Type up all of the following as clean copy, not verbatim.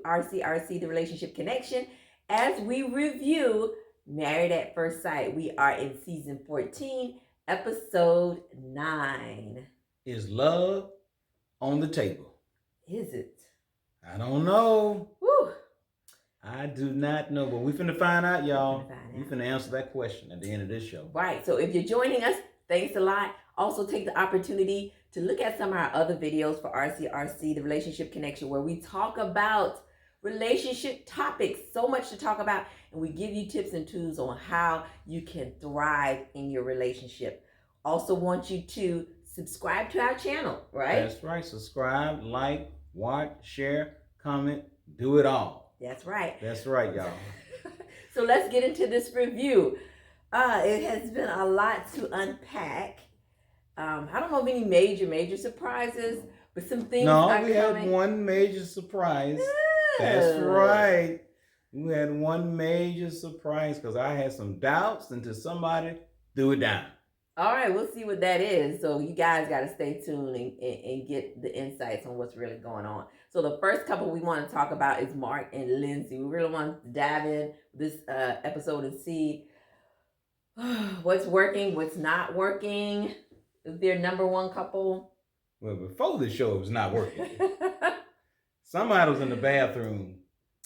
RCRC, The Relationship Connection, as we review Married at First Sight. We are in season 14, episode 9. Is love on the table? Is it? I don't know. Woo. I do not know, but we finna find out, y'all. We finna answer that question at the end of this show. Right. So if you're joining us, thanks a lot. Also take the opportunity to look at some of our other videos for RCRC, The Relationship Connection, where we talk about relationship topics, so much to talk about, and we give you tips and tools on how you can thrive in your relationship. Also want you to subscribe to our channel, right? That's right. Subscribe, like, watch, share, comment, do it all. That's right. That's right, y'all. So let's get into this review. It has been a lot to unpack. I don't know of any major surprises, but some things we had one major surprise. Yeah. That's right. We had one major surprise because I had some doubts until somebody threw it down. All right, we'll see what that is. So you guys got to stay tuned and get the insights on what's really going on. So the first couple we want to talk about is Mark and Lindsay. We really want to dive in this episode and see what's working, what's not working. Is their number one couple? Well, before the show, it was not working. Somebody was in the bathroom.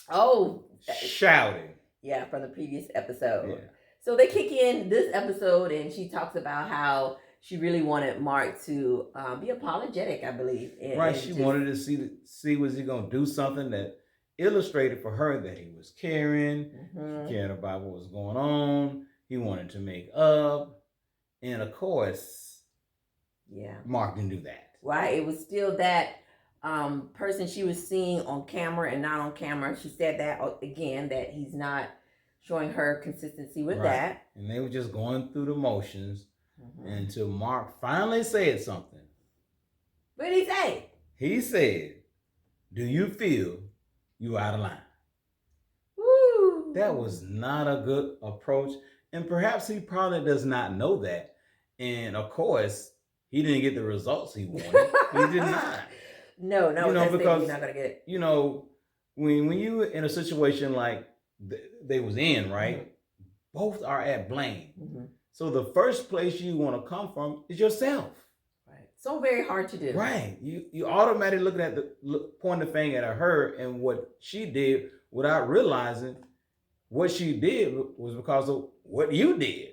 Oh, shouting. Yeah, from the previous episode. Yeah. So they kick in this episode, and she talks about how she really wanted Mark to be apologetic, I believe. Right, she wanted to see was he going to do something that illustrated for her that he was caring, he cared about what was going on, he wanted to make up, and of course, Mark didn't do that. Right, it was still that person she was seeing on camera and not on camera. She said that again, that he's not showing her consistency with that. And they were just going through the motions until Mark finally said something. What did he say? He said, "Do you feel you out of line?" Woo. That was not a good approach. And perhaps he probably does not know that. And of course, he didn't get the results he wanted. He did not. No, because he's not gonna get it. You know, when you in a situation like they was in, right? Both are at blame. So the first place you want to come from is yourself. Right. So very hard to do. Right. You automatically looking at pointing the finger at her and what she did without realizing what she did was because of what you did.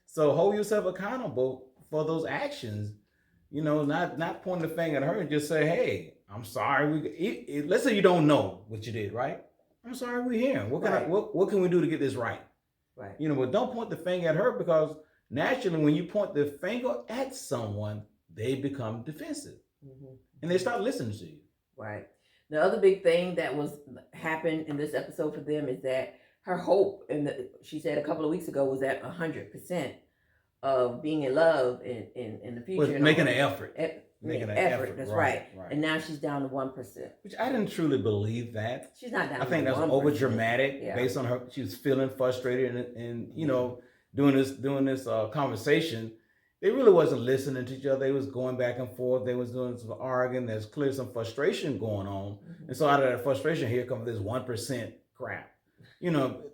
So hold yourself accountable for those actions. You know, not pointing the finger at her and just say, "Hey, I'm sorry." Let's say you don't know what you did, right? "I'm sorry, we're here. What can we do to get this right?" Right. You know, but don't point the finger at her, because naturally when you point the finger at someone, they become defensive and they start listening to you. Right. The other big thing that happened in this episode for them is that her hope, she said a couple of weeks ago, was at 100% of being in love in the future. Making an effort. Making an effort. That's right. And now she's down to 1%. Which I didn't truly believe that. She's not down. I think that's over dramatic based on her. She was feeling frustrated and you know, doing this conversation. They really wasn't listening to each other. They was going back and forth. They was doing some arguing. There's clearly some frustration going on. And so out of that frustration, here comes this 1% crap. You know,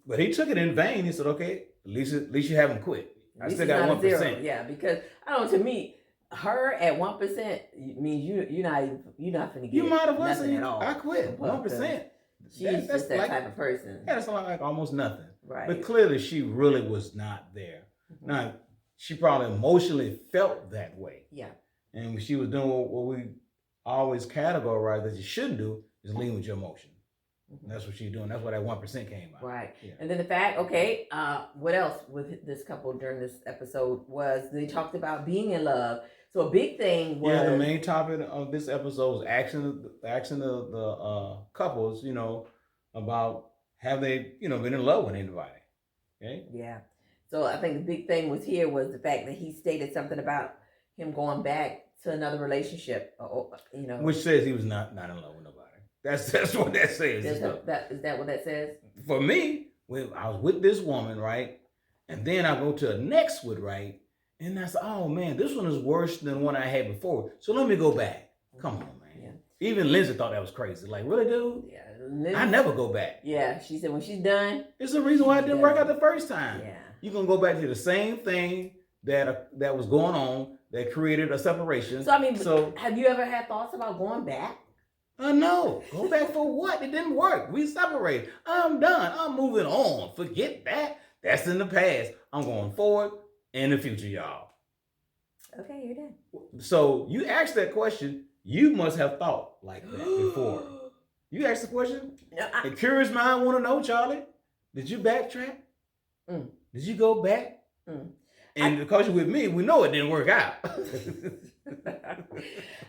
but he took it in vain. He said, "Okay, at least you haven't quit. I still got 1%." Yeah, because I don't know, to me, her at 1% means you're not finna get you might have nothing at all. I quit 1%. She's just that type of person. Yeah, that's like almost nothing. Right. But clearly she really was not there. Now she probably emotionally felt that way. Yeah. And she was doing what we always categorize that you shouldn't do, is lean with your emotion. That's what she's doing. That's why that 1% came out. Right. Yeah. And then the fact, what else with this couple during this episode was they talked about being in love. So a big thing was... the main topic of this episode was asking the couples, you know, about have they, you know, been in love with anybody. Okay? Yeah. So I think the big thing was the fact that he stated something about him going back to another relationship, you know. Which says he was not in love with nobody. That's what that says. Is that what that says? For me, when I was with this woman, right? And then I go to the next one, right? And I said, "Oh man, this one is worse than the one I had before. So let me go back." Come on, man. Even Lindsay thought that was crazy. Like, really, dude? Yeah. I never go back. Yeah, she said when she's done. It's the reason why it didn't work out the first time. Yeah. You're going to go back to the same thing that was going on that created a separation. So, I mean, have you ever had thoughts about going back? No. Go back for what? It didn't work. We separated. I'm done. I'm moving on. Forget that. That's in the past. I'm going forward in the future, y'all. Okay, you're done. So you asked that question. You must have thought like that before. You asked the question? No, A curious mind want to know, Charlie. Did you backtrack? Mm. Did you go back? Mm. And because you're with me, we know it didn't work out.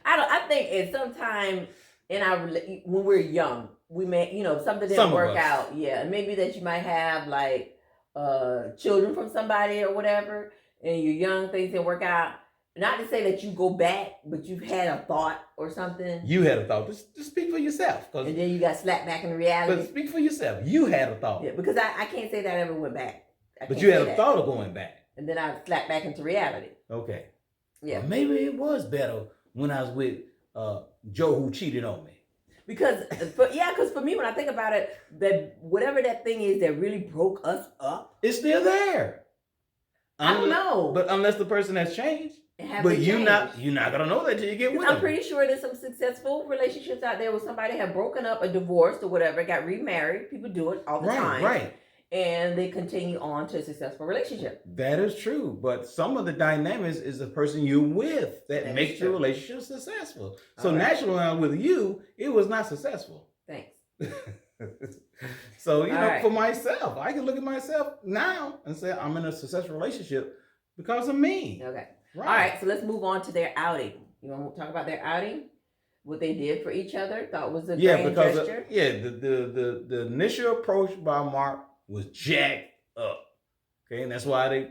I think it's sometime in when we're young, we may, something didn't work out. Yeah, maybe that you might have like children from somebody or whatever, and you're young, things didn't work out. Not to say that you go back, but you've had a thought or something. You had a thought. Just speak for yourself. And then you got slapped back into reality. But speak for yourself. You had a thought. Yeah, because I can't say that I ever went back. But you had a thought of going back. And then I slapped back into reality. Okay. Yeah. Well, maybe it was better when I was with Joe who cheated on me. Because for me, when I think about it, that whatever that thing is that really broke us up, it's still there. I don't know. But unless the person has changed. But you're not gonna know that till you get with them. I'm pretty sure there's some successful relationships out there where somebody had broken up or divorced or whatever, got remarried. People do it all the time. Right. And they continue on to a successful relationship. That is true. But some of the dynamics is the person you're with that makes your relationship successful. So naturally when I'm with you, it was not successful. Thanks. So, for myself, I can look at myself now and say I'm in a successful relationship because of me. Okay. Right. All right, so let's move on to their outing. You want to talk about their outing? What they did for each other? Thought was a grand gesture? The initial approach by Mark was jacked up. Okay, and that's why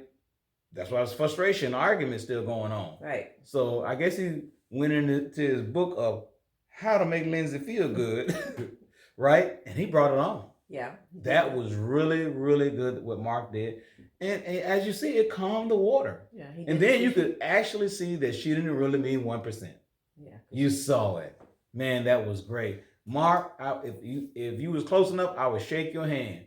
there's frustration, argument still going on. Right. So I guess he went into his book of how to make Lindsay feel good, right? And he brought it on. Yeah. That was really, really good what Mark did. And as you see, it calmed the water. Yeah. And then you could actually see that she didn't really mean 1%. Yeah. You saw it. Man, that was great. Mark, if you was close enough, I would shake your hand.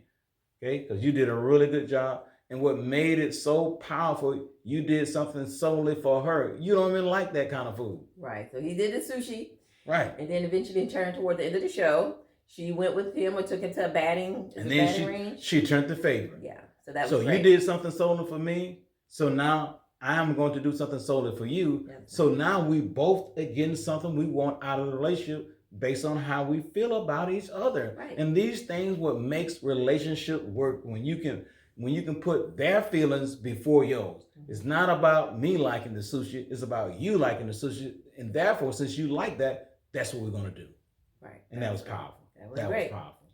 Okay? Because you did a really good job. And what made it so powerful, you did something solely for her. You don't even like that kind of food. Right. So he did the sushi. Right. And then eventually turned toward the end of the show. She went with him or took him to a batting range. She turned the favor. Yeah. So you did something solely for me. So now I am going to do something solely for you. Yep. So now we both are getting something we want out of the relationship based on how we feel about each other. Right. And these things what makes relationship work when you can put their feelings before yours. Mm-hmm. It's not about me liking the sushi. It's about you liking the sushi. And therefore, since you like that, that's what we're going to do. Right. And that was powerful. That was powerful.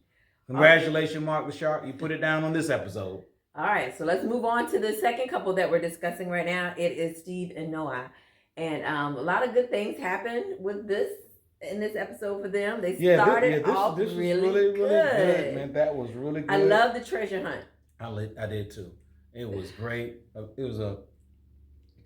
Congratulations, Mark the Shark. You put it down on this episode. All right, so let's move on to the second couple that we're discussing right now. It is Steve and Noah. And a lot of good things happened with in this episode for them. They started off really good. Man, that was really good. I love the treasure hunt. I did too. It was great. It was a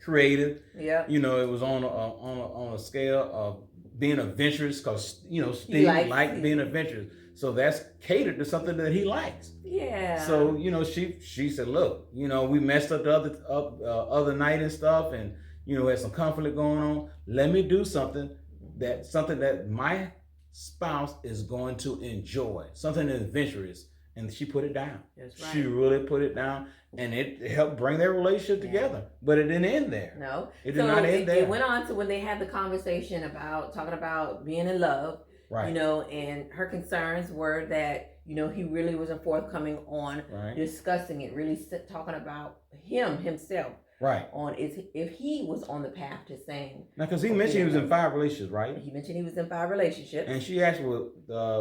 creative. Yeah. It was on a scale of being adventurous because Steve liked being adventurous. So that's catered to something that he likes. Yeah. So she said, look, we messed up the other night and stuff, and had some conflict going on. Let me do something that my spouse is going to enjoy, something adventurous. And she put it down. That's right. She really put it down, and it helped bring their relationship together. But it didn't end there. No, it did not end there. It went on to when they had the conversation about talking about being in love. Right. And her concerns were that, he really wasn't forthcoming on discussing it, really talking about himself. Right. On if he was on the path to saying. Now, because he mentioned he was in 5 relationships, right? He mentioned he was in 5 relationships. And she asked, well,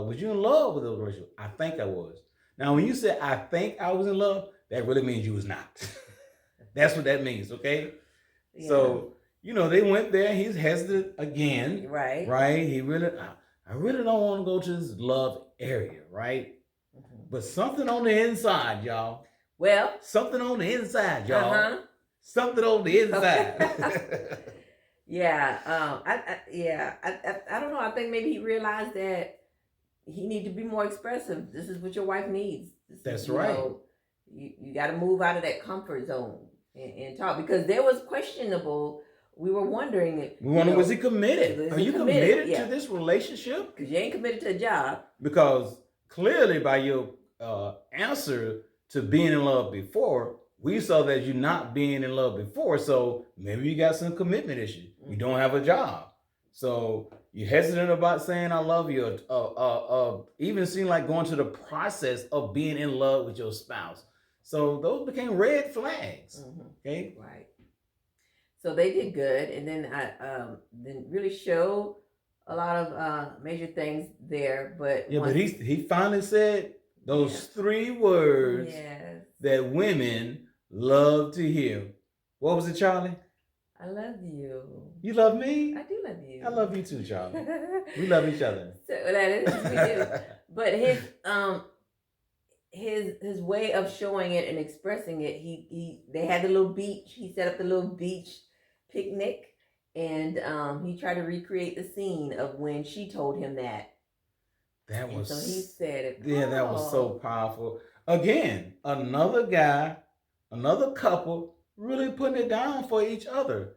was you in love with those relationships? I think I was. Now, when you say, I think I was in love, that really means you was not. That's what that means, okay? Yeah. So, they went there. He's hesitant again. Right. Right. I really don't want to go to this love area, right? Mm-hmm. But something on the inside, y'all. Well. Something on the inside, y'all. Uh-huh. Something on the inside. Okay. Yeah. I don't know. I think maybe he realized that he needs to be more expressive. This is what your wife needs. That's right. You got to move out of that comfort zone and talk, because there was questionable. We were wondering if Was he committed? Are you committed to this relationship? Because you ain't committed to a job. Because clearly, by your answer to being in love before, we saw that you're not being in love before. So maybe you got some commitment issues. You don't have a job. So you're hesitant about saying I love you. Even seem like going to the process of being in love with your spouse. So those became red flags. Okay. Right. So they did good, and then I didn't really show a lot of major things there, but but he finally said those 3 words that women love to hear. What was it, Charlie? I love you. You love me? I do love you. I love you too, Charlie. We love each other. So that is, we do. But his way of showing it and expressing it, they had the little beach. He set up the little beach picnic, and he tried to recreate the scene of when she told him that. That was, and so he said it. Yeah, that was so powerful. Again, another guy, another couple really putting it down for each other.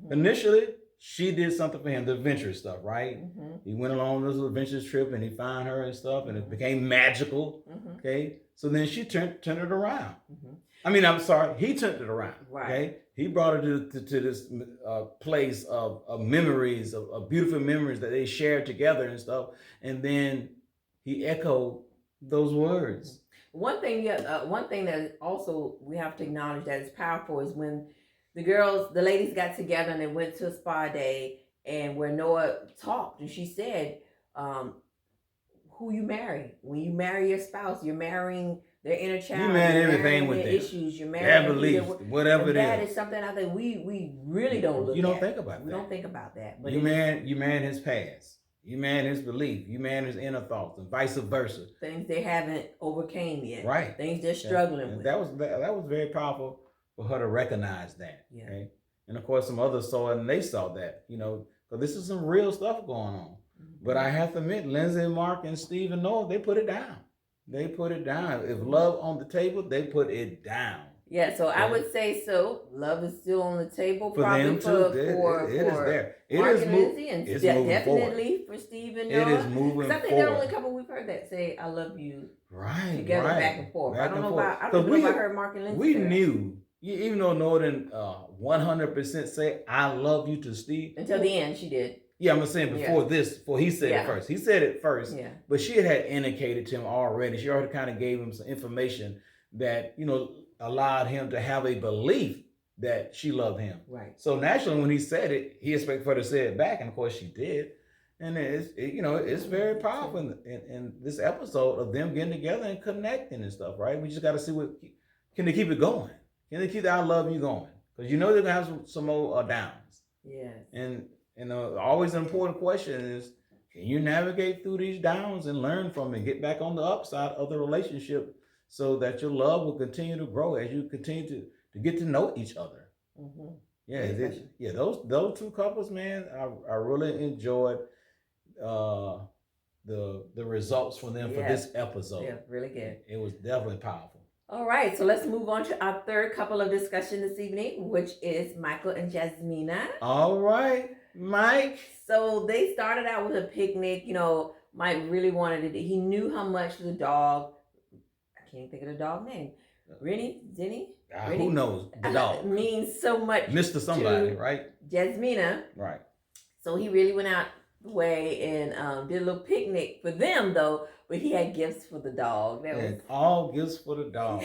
Initially, she did something for him, the adventure stuff, right? He went along this adventure trip and he found her and stuff, and it became magical. Okay, so then she turned it around. I mean, I'm sorry, he turned it around. Right. Okay, he brought her to this place of memories, of beautiful memories that they shared together and stuff, and then he echoed those words. One thing that also we have to acknowledge that is powerful is when the ladies got together and they went to a spa day, and where Noah talked, and she said, who you marry. When you marry your spouse, you're marrying their inner child. You marry everything with their issues. You're marrying their beliefs, whatever it is. That is something I think we really don't look at. You don't think about that. We don't think about that. But you marrying his past. You marrying his belief. You marrying his inner thoughts, and vice versa. Things they haven't overcame yet. Right. Things they're struggling with. That was very powerful for her to recognize that. Yeah. Okay? And of course, some others saw it, and they saw that. So this is some real stuff going on. But I have to admit, Lindsay, Mark, and Steve and Noah, they put it down. They put it down. If love on the table, they put it down. Yeah, so I would say so. Love is still on the table. For them too. It is there. Mark and Lindsay, and it's definitely for Steve and Noah. It is moving forward. I think they're the only couple we've heard that say "I love you" together, back and forth. I don't know if I heard Mark and Lindsay. We knew, even though Noah didn't 100% say "I love you" to Steve until the end. She did. Yeah, I'm saying before he said it first. He said it first. Yeah. But she had indicated to him already. She already kind of gave him some information that, allowed him to have a belief that she loved him. Right. So naturally, when he said it, he expected her to say it back, and of course she did. And it's very powerful in this episode of them getting together and connecting and stuff, right? We just got to see can they keep it going? Can they keep the I love you going? Because they're gonna have some more downs. Yeah. And always an important question is, can you navigate through these downs and learn from it, get back on the upside of the relationship, so that your love will continue to grow as you continue to get to know each other. Yeah, those 2 couples, man, I really enjoyed the results from them for this episode. Yeah, really good. It was definitely powerful. All right, so let's move on to our third couple of discussion this evening, which is Michael and Jasmina. All right, Mike. So they started out with a picnic. Mike really wanted it. He knew how much the dog, I can't think of the dog name, Denny? Who knows? The dog. Means so much. Mr. Somebody, right? Jasmina. Right. So he really went out the way and did a little picnic for them, though. But he had gifts for the dog. All gifts for the dog.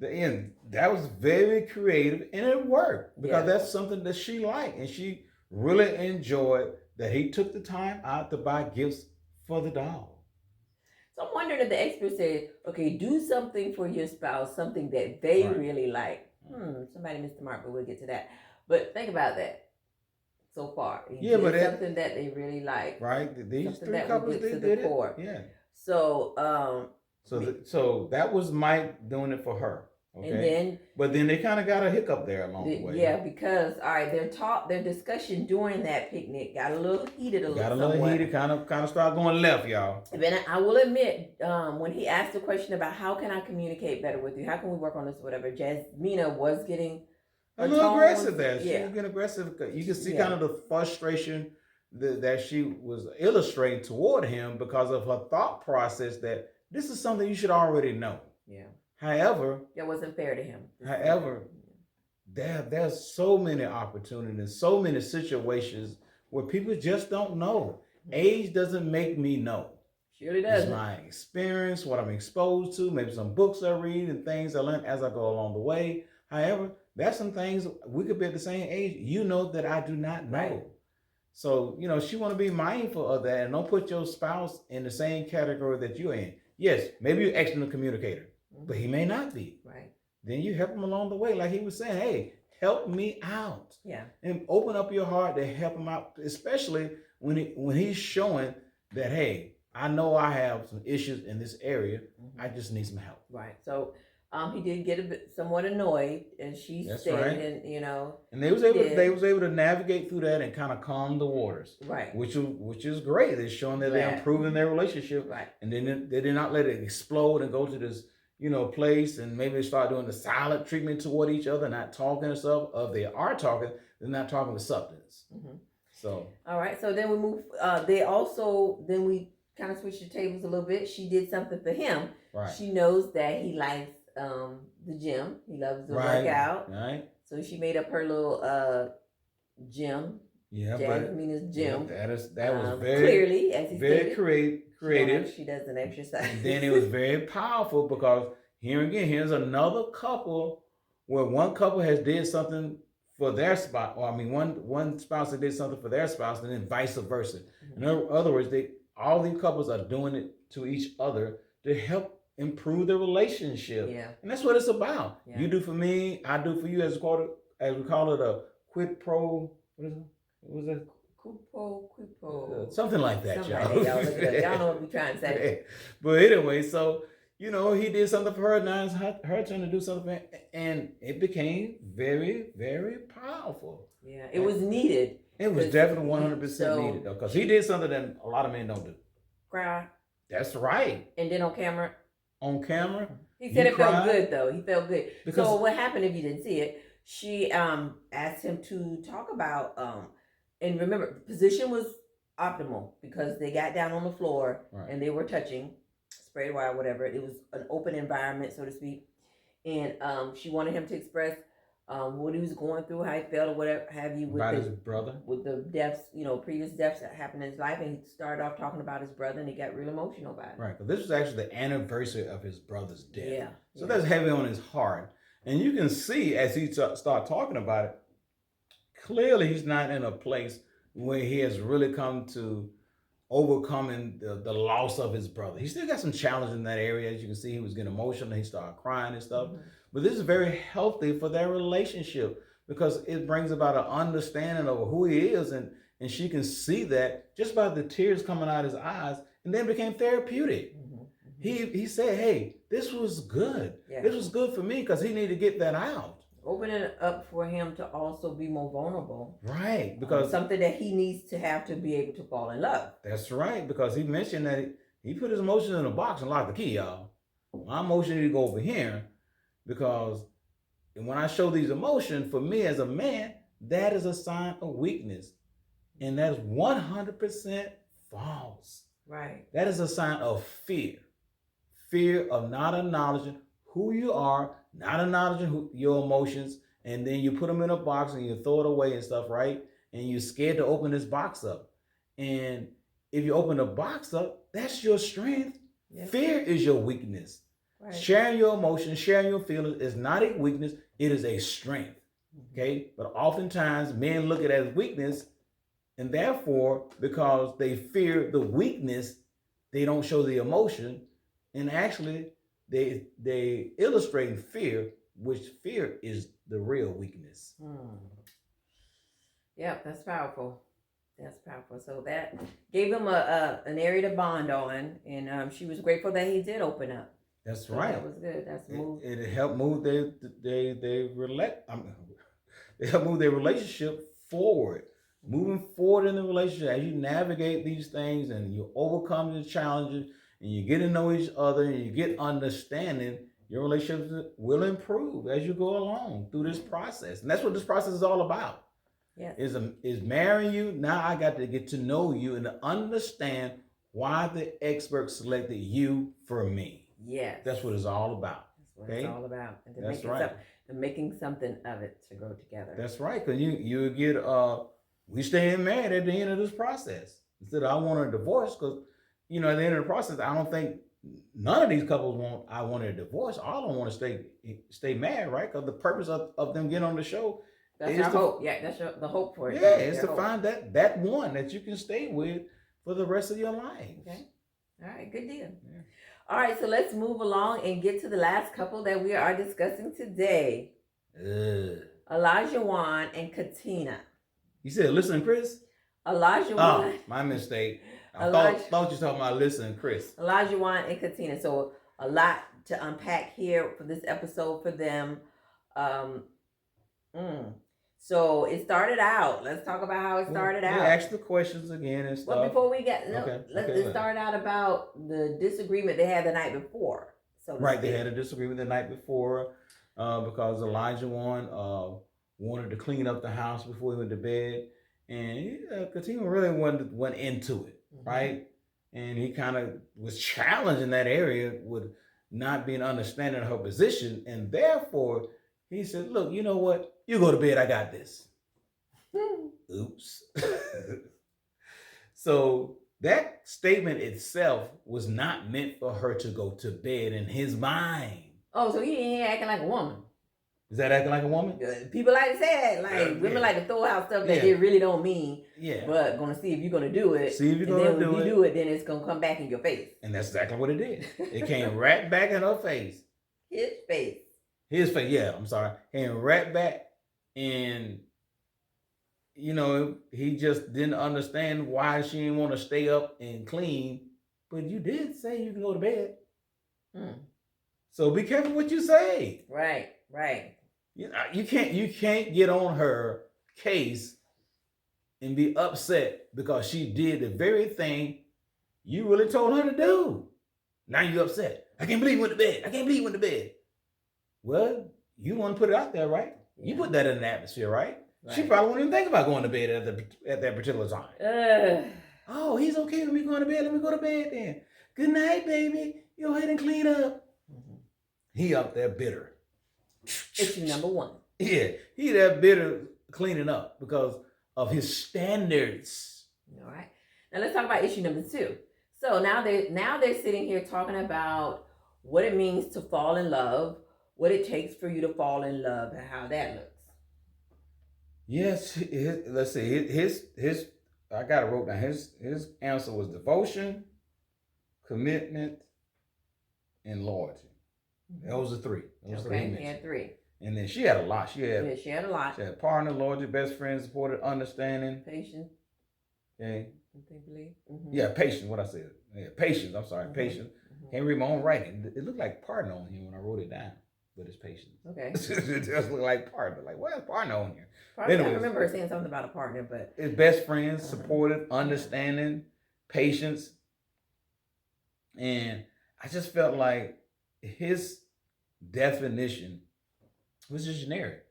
That was very creative, and it worked because that's something that she liked, and she really enjoyed that he took the time out to buy gifts for the dog. So I'm wondering if the expert said, okay, do something for your spouse, something that they really like. Somebody missed the mark, but we'll get to that. But think about that. So far, something that they really like, right? These 3 couples did it. Yeah. So, so that was Mike doing it for her. Okay. And then, but then they kind of got a hiccup there along the way. Yeah, because all right, their discussion during that picnic got a little heated, kind of started going left, y'all. And then I will admit, when he asked the question about how can I communicate better with you, how can we work on this, or whatever, Jasmina was getting a little aggressive there. She was getting aggressive. You can see kind of the frustration that she was illustrating toward him because of her thought process that this is something you should already know. Yeah. However, that wasn't fair to him. There's so many opportunities, so many situations where people just don't know. Age doesn't make me know. Surely does. It's my experience, what I'm exposed to, maybe some books I read and things I learn as I go along the way. However, there's some things we could be at the same age. You know that I do not know. Right. So, she want to be mindful of that and don't put your spouse in the same category that you're in. Yes, maybe you're an excellent communicator, but he may not be. Right. Then you help him along the way. Like he was saying, hey, help me out. Yeah. And open up your heart to help him out, especially when he's showing that, hey, I know I have some issues in this area. I just need some help. Right. So he did get a bit somewhat annoyed, and she stayed, right. And and they was able to navigate through that and kind of calm the waters. Right. Which is great. It's showing that they're improving their relationship. Right. And then they did not let it explode and go to this place, and maybe they start doing the silent treatment toward each other, not talking and stuff. Or if they are talking, they're not talking with substance. So. All right. So then we move. Then we kind of switched the tables a little bit. She did something for him. Right. She knows that he likes the gym. He loves to work out. Right. So she made up her little gym. Yeah, Jasmina's gym. Yeah, that was very clearly, as he very stated, creative. She doesn't exercise. And then it was very powerful because here's another couple where one couple has did something for their spouse, or one spouse that did something for their spouse, and then vice versa. In other words, all these couples are doing it to each other to help improve the relationship. Yeah. And that's what it's about. Yeah. You do for me, I do for you, as we call it a quid pro. What is it? What was that? Quid something like that, y'all. Y'all know what we're trying to say. But anyway, so he did something for her. Now it's her turn to do something, and it became very, very powerful. Yeah, it was needed. It was definitely 100% needed, though, because he did something that a lot of men don't do. Cry. That's right. And then on camera. He said it felt good, though. He felt good. So what happened, if you didn't see it, she asked him to talk about, and remember, the position was optimal because they got down on the floor and they were touching, sprayed wire, whatever. It was an open environment, so to speak. And she wanted him to express what he was going through, how he felt, or whatever have you, about his brother, with the deaths, previous deaths that happened in his life. And he started off talking about his brother, and he got real emotional about it. Right, because this was actually the anniversary of his brother's death. Yeah. So that's heavy on his heart. And you can see as he start talking about it, clearly he's not in a place where he has really come to overcoming the loss of his brother. He still got some challenge in that area. As you can see, he was getting emotional. He started crying and stuff. But this is very healthy for their relationship because it brings about an understanding of who he is. And she can see that just by the tears coming out of his eyes, and then it became therapeutic. He said, hey, this was good. Yeah. This was good for me because he needed to get that out. Opening it up for him to also be more vulnerable. Right. Because something that he needs to have to be able to fall in love. That's right. Because he mentioned that he put his emotions in a box and locked the key, y'all. My emotion need to go over here because when I show these emotions, for me as a man, that is a sign of weakness. And that's 100% false. Right. That is a sign of fear. Fear of not acknowledging who you are, not acknowledging your emotions, and then you put them in a box and you throw it away and stuff, right? And you're scared to open this box up. And if you open the box up, that's your strength. Yep. Fear is your weakness. Right. Sharing your emotions, sharing your feelings is not a weakness, it is a strength. Okay? But oftentimes men look at it as weakness, and therefore, because they fear the weakness, they don't show the emotion. And actually, they illustrate fear, which fear is the real weakness. Yeah, that's powerful. That's powerful. So that gave him an area to bond on, and she was grateful that he did open up. That's So right. that was good. That's moved. It helped move they help move their relationship forward. Moving forward in the relationship as you navigate these things and you overcome the challenges and you get to know each other and you get understanding, your relationship will improve as you go along through this process. And that's what this process is all about. Yes. Is marrying you. Now I got to get to know you and to understand why the expert selected you for me. Yes. That's what it's all about. That's what it's all about. And That's right. Making something of it to grow together. That's right. Because you get we staying married at the end of this process. Instead of I want a divorce, because at the end of the process, I don't think none of these couples want a divorce. All of them want to stay married, right? Because the purpose of them getting on the show. That's our hope. Yeah, that's the hope for it. Yeah, it's to find that one that you can stay with for the rest of your life. Okay. All right, good deal. Yeah. All right, so let's move along and get to the last couple that we are discussing today. Olajuwon and Katina. You said listen, Chris? Olajuwon. Oh, my mistake. I thought you were talking about listen, Chris. Olajuwon and Katina. So a lot to unpack here for this episode for them. So it started out. Let's talk about how it started out. Ask the questions again and stuff. Well, before we get let's start out about the disagreement they had the night before. So they had a disagreement the night before because Olajuwon wanted to clean up the house before he went to bed, and Katina really went into it, right? And he kind of was challenged in that area with not being understanding of her position, and therefore he said, "Look, you know what? You go to bed. I got this." Oops. So that statement itself was not meant for her to go to bed in his mind. Oh, so he ain't acting like a woman. Is that acting like a woman? People like to say that. Like women like to throw out stuff that they really don't mean. Yeah. But gonna see if you're gonna do it. See if you're gonna do it. If you do it, then it's gonna come back in your face. And that's exactly what it did. It came right back in her face. His face. His face, yeah, I'm sorry. And right back. And, he just didn't understand why she didn't want to stay up and clean. But you did say you can go to bed. So be careful what you say. Right. You can't get on her case and be upset because she did the very thing you really told her to do. Now you're upset. I can't believe he went to bed. Well, you want to put it out there, right? You put that in the atmosphere, right? She probably wouldn't even think about going to bed at that particular time. Oh, he's okay with me going to bed. Let me go to bed then. Good night, baby. Go ahead and clean up. He up there bitter. Issue number one. Yeah, he that bitter cleaning up because of his standards. All right. Now let's talk about issue number two. So now they're sitting here talking about what it means to fall in love, what it takes for you to fall in love, and how that looks. Yes, let's see. His I got it wrote down. His answer was devotion, commitment, and loyalty. Those are three. Those okay, he had three. And then she had a lot. She had a lot. She had partner, loyalty, best friend, supported, understanding. Patience. Okay. Believe. Yeah, patience. What I said. Yeah, patience. I'm sorry, patience. Can't read my own writing. It looked like partner on here when I wrote it down. But it's patience. Okay. It just looked like partner. Like, where's partner on here? Anyways, I remember her saying something about a partner, but it's best friends, supportive, understanding, patience. And I just felt like his definition was just generic.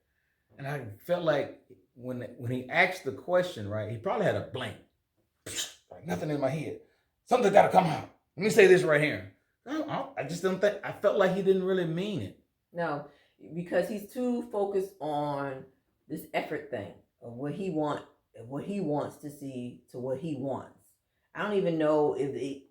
And I felt like when he asked the question, right, he probably had a blank. Like nothing in my head. Something got to come out. Let me say this right here. I just don't think, I felt like he didn't really mean it. No, because he's too focused on this effort thing of what he wants to see to what he wants. I don't even know if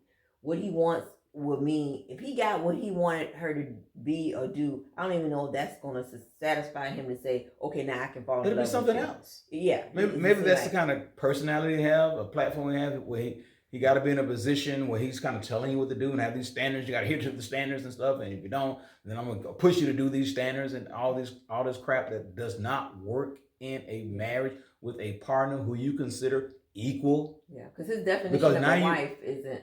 what he wants would mean, if he got what he wanted her to be or do, I don't even know if that's going to satisfy him to say, okay, now I can fall in love. It'll be something else. Yeah. Maybe that's the kind of personality he have, a platform he have, where he got to be in a position where he's kind of telling you what to do and have these standards. You got to adhere to the standards and stuff. And if you don't, then I'm going to push you to do these standards and all this crap that does not work in a marriage with a partner who you consider equal. Yeah, because his definition of a wife isn't.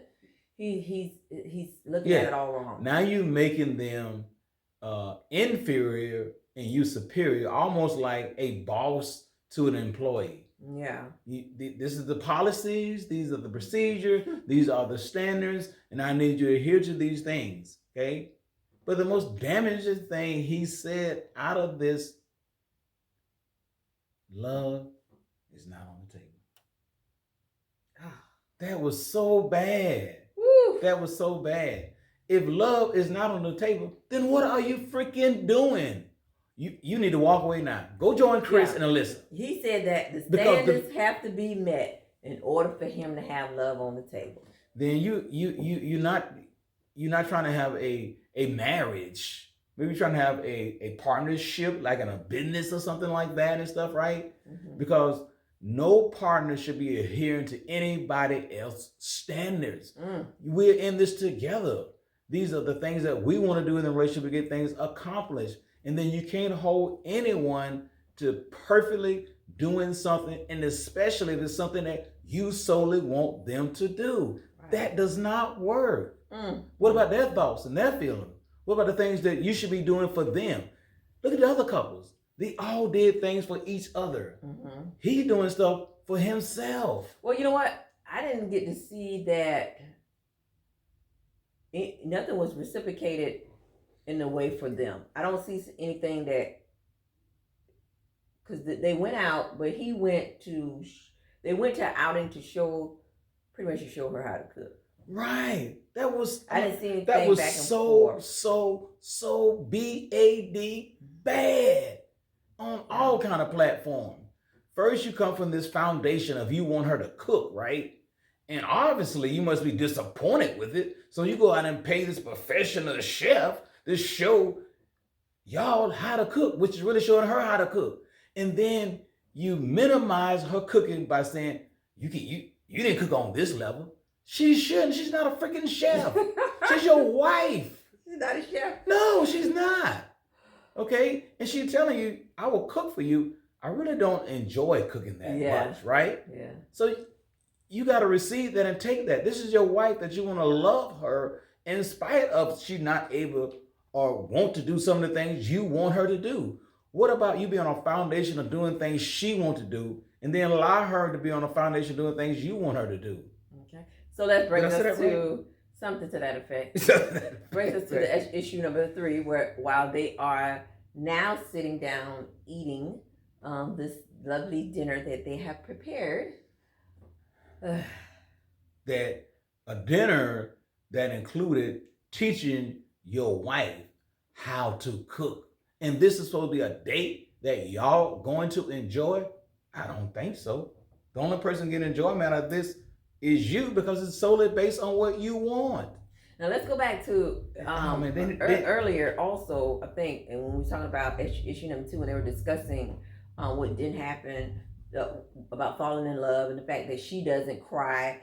he's looking at it all wrong. Now you making them inferior and you superior, almost like a boss to an employee. Yeah. This is the policies, these are the procedures, these are the standards, and I need you to adhere to these things. Okay. But the most damaging thing he said out of this, love is not on the table. That was so bad. Woo. That was so bad. If love is not on the table, then what are you freaking doing? You need to walk away now. Go join Chris and Alyssa. He said that the standards have to be met in order for him to have love on the table. Then you're not trying to have a marriage. Maybe you're trying to have a partnership, like in a business or something like that and stuff, right? Mm-hmm. Because no partner should be adhering to anybody else's standards. We're in this together. These are the things that we want to do in the relationship to get things accomplished. And then you can't hold anyone to perfectly doing something, and especially if it's something that you solely want them to do. Right. That does not work. What about their thoughts and their feelings? What about the things that you should be doing for them? Look at the other couples. They all did things for each other. Mm-hmm. He's doing stuff for himself. Well, you know what? I didn't get to see that nothing was reciprocated in a way for them. I don't see anything that, because they went out, but they went to outing to show her how to cook. Right. That was, I didn't see anything that was back and so bad on all kind of platforms. First, you come from this foundation of you want her to cook, right? And obviously you must be disappointed with it. So you go out and pay this professional chef to show y'all how to cook, which is really showing her how to cook. And then you minimize her cooking by saying, you didn't cook on this level. She shouldn't. She's not a freaking chef. She's your wife. She's not a chef. No, she's not. Okay? And she's telling you, I will cook for you. I really don't enjoy cooking that much, right? Yeah. So you got to receive that and take that. This is your wife that you want to love her in spite of she not able or want to do some of the things you want her to do. What about you being on a foundation of doing things she wants to do and then allow her to be on a foundation of doing things you want her to do? Okay. So let's bring us to something to that effect. Brings us to the issue number 3, where while they are now sitting down eating this lovely dinner that they have prepared. That a dinner that included teaching your wife how to cook. And this is supposed to be a date that y'all going to enjoy? I don't think so. The only person getting enjoyment out of this is you, because it's solely based on what you want. Now let's go back to earlier also, I think, and when we were talking about issue number 2, when they were discussing what didn't happen about falling in love and the fact that she doesn't cry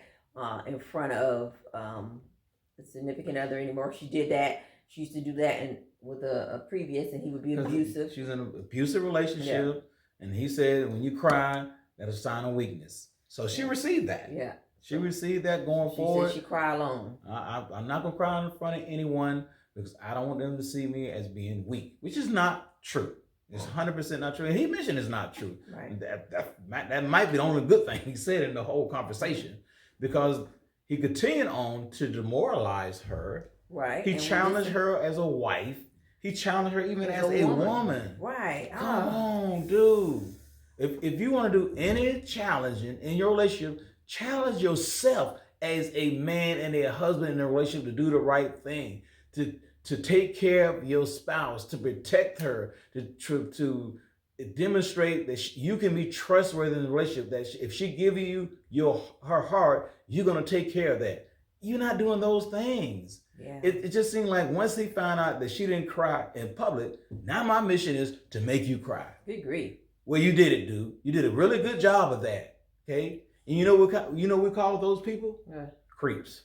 in front of a significant other anymore. She did that. She used to do that with a previous, and he would be abusive. She's in an abusive relationship, and he said, when you cry, that's a sign of weakness. So she received that. Yeah. She received that going forward. She said she cried alone. I'm not going to cry in front of anyone because I don't want them to see me as being weak, which is not true. It's 100% not true. And he mentioned it's not true. Right. That might be the only good thing he said in the whole conversation, because he continued on to demoralize her. Right. He challenged her as a wife. He challenged her even as a woman. Right. Come on, dude. If you want to do any challenging in your relationship, challenge yourself as a man and a husband in a relationship to do the right thing, to take care of your spouse, to protect her, to demonstrate that you can be trustworthy in the relationship, that if she give you her heart, you're going to take care of that. You're not doing those things. Yeah. It just seemed like once he found out that she didn't cry in public, now my mission is to make you cry. Good grief. Well, you did it, dude. You did a really good job of that. Okay? And you know what we call those people? Creeps.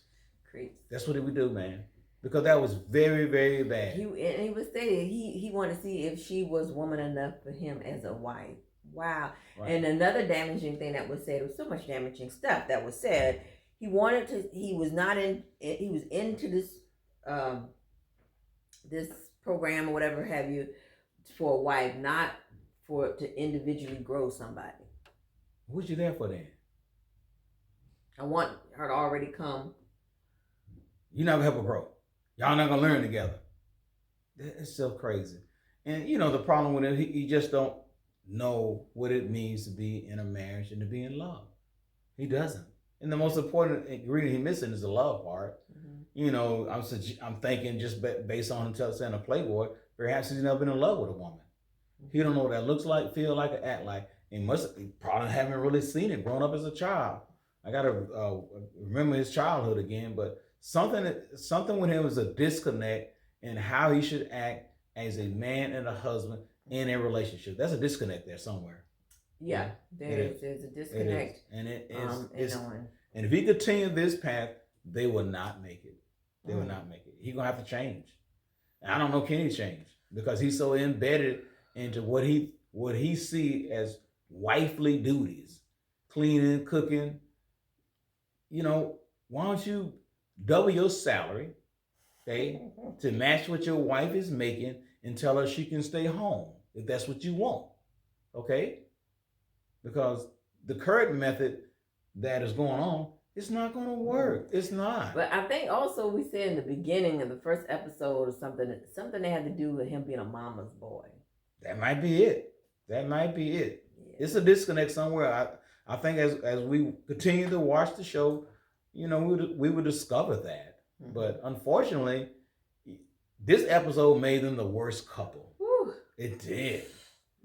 Creeps. That's what we do, man. Because that was very, very bad. He was stated he wanted to see if she was woman enough for him as a wife. Wow. Right. And another damaging thing that was said, there was so much damaging stuff that was said. he wanted to. He was not in. He was into this this program or whatever have you for a wife, not for to individually grow somebody. What you there for then? I want her to already come. You're not gonna help her grow. Y'all not gonna learn together. It's so crazy. And you know the problem with it, he just don't know what it means to be in a marriage and to be in love. He doesn't. And the most important ingredient he's missing is the love part. Mm-hmm. You know, I'm thinking just based on him saying a playboy, perhaps he's never been in love with a woman. Mm-hmm. He don't know what that looks like, feel like, or act like. He probably haven't really seen it growing up as a child. I gotta remember his childhood again, but something with him is a disconnect in how he should act as a man and a husband in a relationship. There's a disconnect there somewhere. Yeah, there's a disconnect. And and if he continue this path, they will not make it. They will not make it. He's gonna have to change. And I don't know, can he change? Because he's so embedded into what he see as wifely duties. Cleaning, cooking. You know, why don't you double your salary, okay, to match what your wife is making and tell her she can stay home if that's what you want, okay? Because the current method that is going on, it's not going to work. It's not. But I think also we said in the beginning of the first episode or something that had to do with him being a mama's boy. That might be it. Yeah. It's a disconnect somewhere. I think as we continue to watch the show, you know, we would discover that. Mm-hmm. But unfortunately, this episode made them the worst couple. Whew. It did.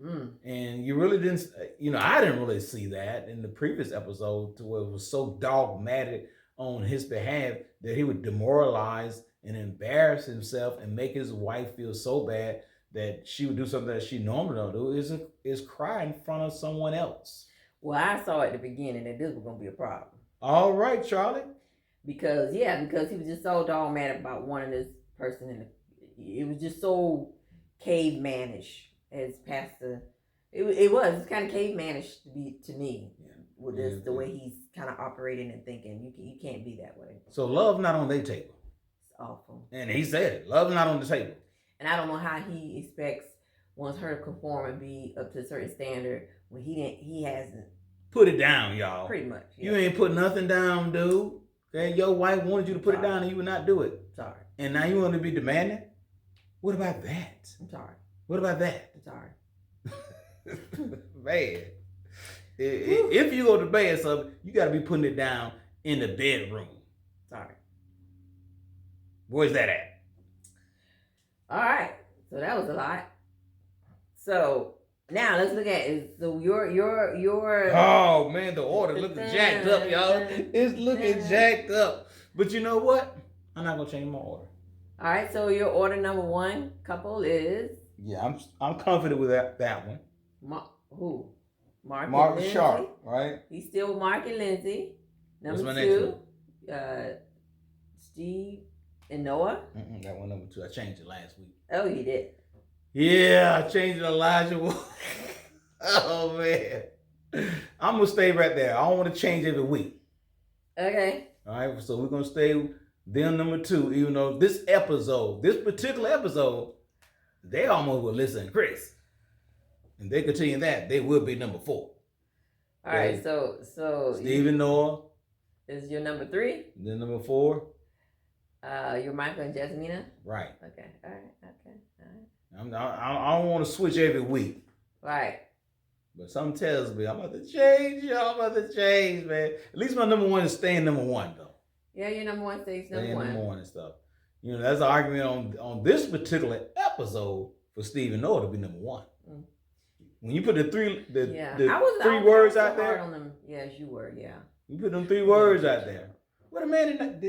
Mm. And you really didn't, you know, I didn't really see that in the previous episode to where it was so dogmatic on his behalf that he would demoralize and embarrass himself and make his wife feel so bad that she would do something that she normally don't do is cry in front of someone else. Well, I saw at the beginning that this was going to be a problem. All right, Charlie. Because he was just so dogmatic about wanting this person, and it was just so cavemanish as Pastor. It's kind of cavemanish to me with this the way he's kind of operating and thinking. You can't be that way. So love not on their table. It's awful. And he said it. Love not on the table. And I don't know how he wants her to conform and be up to a certain standard when he hasn't. Put it down, y'all. Pretty much. Yeah. You ain't put nothing down, dude. Okay, your wife wanted you to put it down and you would not do it. Sorry. And now you want to be demanding? What about that? I'm sorry. What about that? I'm sorry. Man. If you go to bed something, you got to be putting it down in the bedroom. Sorry. Where's that at? All right. So that was a lot. So now let's look at it. So your oh man, the order looking jacked up, y'all. It's looking jacked up. But you know what? I'm not gonna change my order. All right. So your order number one couple is. Yeah, I'm confident with that one. Who? Mark Sharp, right? He's still with Mark and Lindsay. Number two, Steve and Noah. That one number two. I changed it last week. Oh, you did. Yeah, I changed it to Olajuwon. Oh man, I'm gonna stay right there. I don't want to change every week. Okay. All right, so we're gonna stay them number two. Even though this particular episode, they almost will listen to Chris, and they continue that, they will be number four. All right, so Stephen Noah is your number three. Then number four. Your Michael and Jasmina. Right. Okay. All right. I don't want to switch every week. Right. But something tells me I'm about to change, y'all. I'm about to change, man. At least my number one is staying number one, though. Yeah, your number one stays number one. Number one and stuff. You know, that's an argument on this particular episode for Stephen Noah to be number one. Mm. When you put the three words out there. On them. Yes, you were. Yeah. You put them three words out there. What a man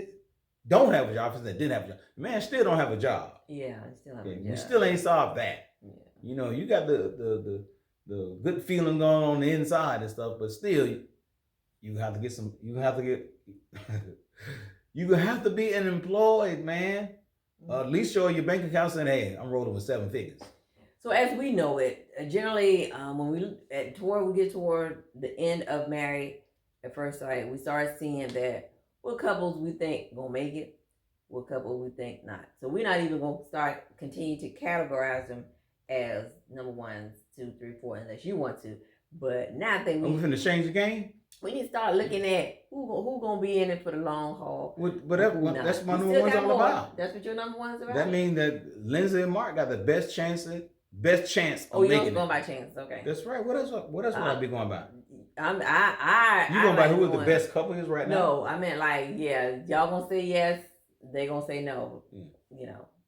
don't have a job, that didn't have a job. The man still don't have a job. Yeah, he still have a job. You still ain't solved that. Yeah. You know, you got the good feeling going on the inside and stuff, but still, you have to get you have to be an employed man. At least show your bank account saying, "Hey, I'm rolling with 7 figures." So as we know it, generally, when we get toward the end of Married at First Sight, we start seeing that what couples we think gonna make it, what couple we think not. So we're not even gonna continue to categorize them as number 1, 2, 3, 4, unless you want to. But now I think we finna change the game. We need to start looking at who gonna be in it for the long haul. But that's my number one's all about. That's what your number one's about. That means that Lindsay and Mark got the best chance of making it. Oh, you're going by chance, okay. That's right. What else would I be going by? You going by who is the best couple is right now? No, I meant y'all gonna say yes, they gonna say no.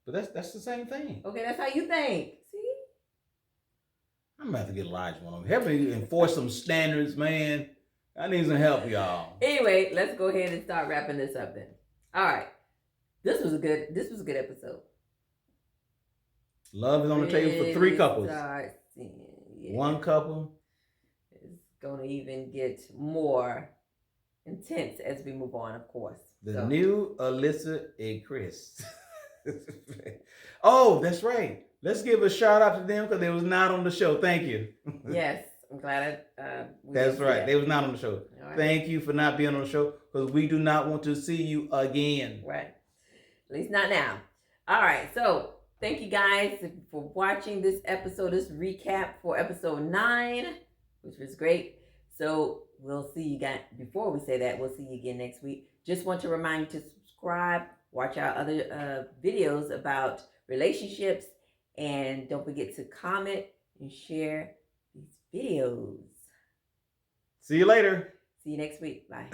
But that's the same thing. Okay, that's how you think. See? I'm about to get Elijah one of them. Help me enforce some standards, man. I need some help, y'all. Anyway, let's go ahead and start wrapping this up then. All right. This was a good episode. Love is on the table for 3 couples. Yeah. 1 couple. It's gonna even get more intense as we move on, of course. The new Alyssa and Chris. Oh, that's right. Let's give a shout out to them because they was not on the show. Thank you. Yes. I'm glad that's right. That. They was not on the show. Right. Thank you for not being on the show because we do not want to see you again. Right. At least not now. All right. So thank you guys for watching this episode, this recap for episode 9, which was great. So we'll see you guys. Before we say that, we'll see you again next week. Just want to remind you to subscribe, watch our other videos about relationships, and don't forget to comment and share these videos. See you later. See you next week. Bye.